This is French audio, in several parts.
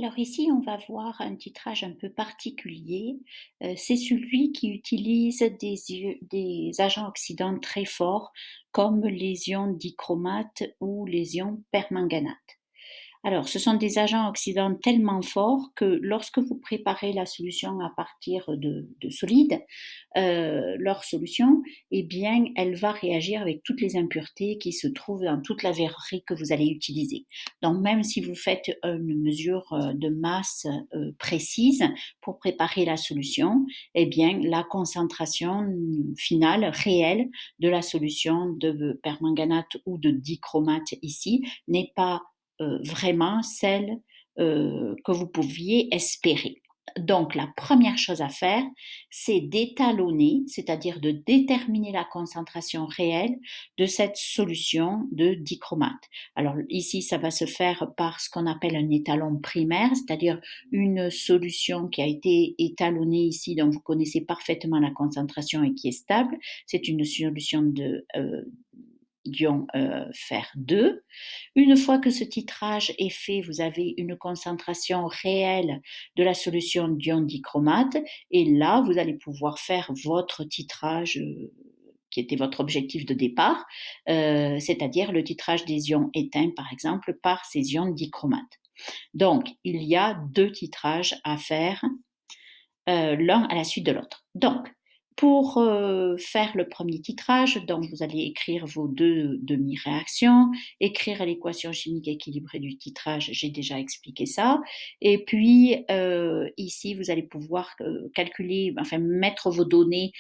Alors ici, on va voir un titrage un peu particulier. C'est celui qui utilise des agents oxydants très forts comme les ions dichromate ou les ions permanganate. Alors, ce sont des agents oxydants tellement forts que lorsque vous préparez la solution à partir de solides, leur solution, eh bien, elle va réagir avec toutes les impuretés qui se trouvent dans toute la verrerie que vous allez utiliser. Donc, même si vous faites une mesure de masse précise pour préparer la solution, eh bien, la concentration finale, réelle de la solution de permanganate ou de dichromate ici n'est pas vraiment celle que vous pouviez espérer. Donc, la première chose à faire, c'est d'étalonner, c'est-à-dire de déterminer la concentration réelle de cette solution de dichromate. Alors ici, ça va se faire par ce qu'on appelle un étalon primaire, c'est-à-dire une solution qui a été étalonnée ici, dont vous connaissez parfaitement la concentration et qui est stable. C'est une solution de d'ion fer 2. Une fois que ce titrage est fait, vous avez une concentration réelle de la solution d'ion dichromate et là, vous allez pouvoir faire votre titrage qui était votre objectif de départ, c'est-à-dire le titrage des ions éteints, par exemple, par ces ions dichromate. Donc, il y a deux titrages à faire, l'un à la suite de l'autre. Donc, pour faire le premier titrage, donc vous allez écrire vos deux demi-réactions, écrire l'équation chimique équilibrée du titrage, j'ai déjà expliqué ça. Et puis ici, vous allez pouvoir calculer, enfin mettre vos données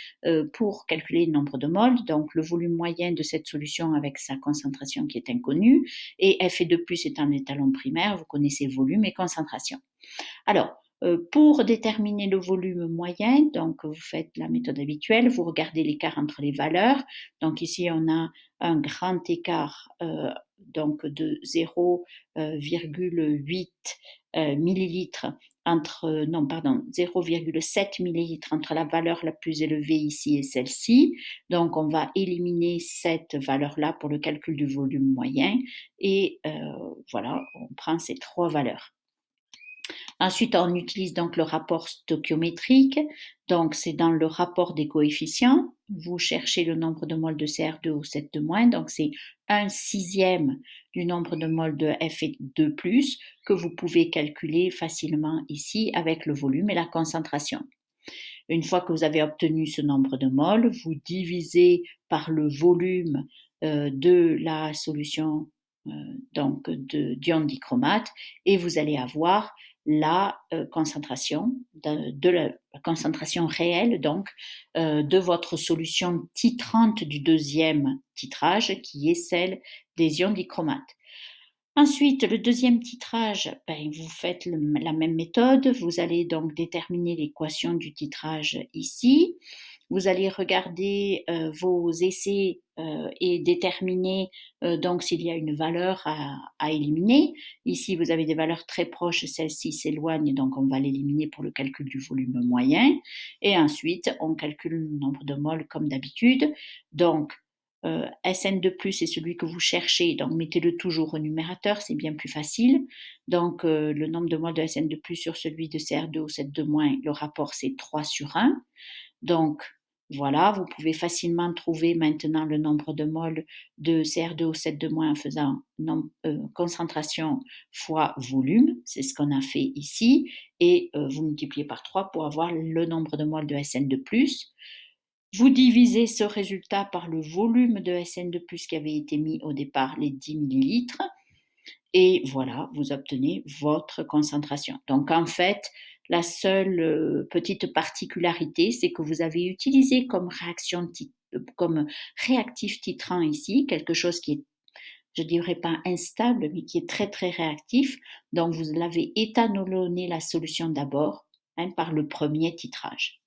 pour calculer le nombre de moles, donc le volume moyen de cette solution avec sa concentration qui est inconnue, et Fe2+ est un étalon primaire, vous connaissez volume et concentration. Alors, pour déterminer le volume moyen, donc vous faites la méthode habituelle, vous regardez l'écart entre les valeurs. Donc ici, on a un grand écart donc de 0,8 millilitres entre, non, pardon, 0,7 millilitres entre la valeur la plus élevée ici et celle-ci. Donc, on va éliminer cette valeur-là pour le calcul du volume moyen. Et voilà, on prend ces trois valeurs. Ensuite, on utilise donc le rapport stoichiométrique. Donc, c'est dans le rapport des coefficients. Vous cherchez le nombre de moles de CR2 ou 7 de moins. Donc, c'est 1/6 du nombre de moles de Fe2+, que vous pouvez calculer facilement ici avec le volume et la concentration. Une fois que vous avez obtenu ce nombre de moles, vous divisez par le volume de la solution donc d'ion dichromate et vous allez avoir la concentration de la concentration réelle donc de votre solution titrante du deuxième titrage qui est celle des ions dichromate. Ensuite, le deuxième titrage, vous faites la même méthode. Vous allez donc déterminer l'équation du titrage ici. Vous allez regarder vos essais et déterminer donc s'il y a une valeur à éliminer. Ici, vous avez des valeurs très proches, celle-ci s'éloigne, donc on va l'éliminer pour le calcul du volume moyen. Et ensuite, on calcule le nombre de moles comme d'habitude. Donc, Sn2+, c'est celui que vous cherchez, donc mettez-le toujours au numérateur, c'est bien plus facile. Donc, le nombre de moles de Sn2+ sur celui de Cr2 ou Z2-, le rapport c'est 3/1. Donc, voilà, vous pouvez facilement trouver maintenant le nombre de moles de Cr2 ou Z2- en faisant concentration fois volume, c'est ce qu'on a fait ici, et vous multipliez par 3 pour avoir le nombre de moles de Sn2+. Vous divisez ce résultat par le volume de Sn2+ qui avait été mis au départ, les 10 millilitres, et voilà, vous obtenez votre concentration. Donc en fait, la seule petite particularité, c'est que vous avez utilisé comme comme réactif titrant ici, quelque chose qui est, je dirais pas instable, mais qui est très très réactif. Donc vous l'avez étalonné la solution d'abord par le premier titrage.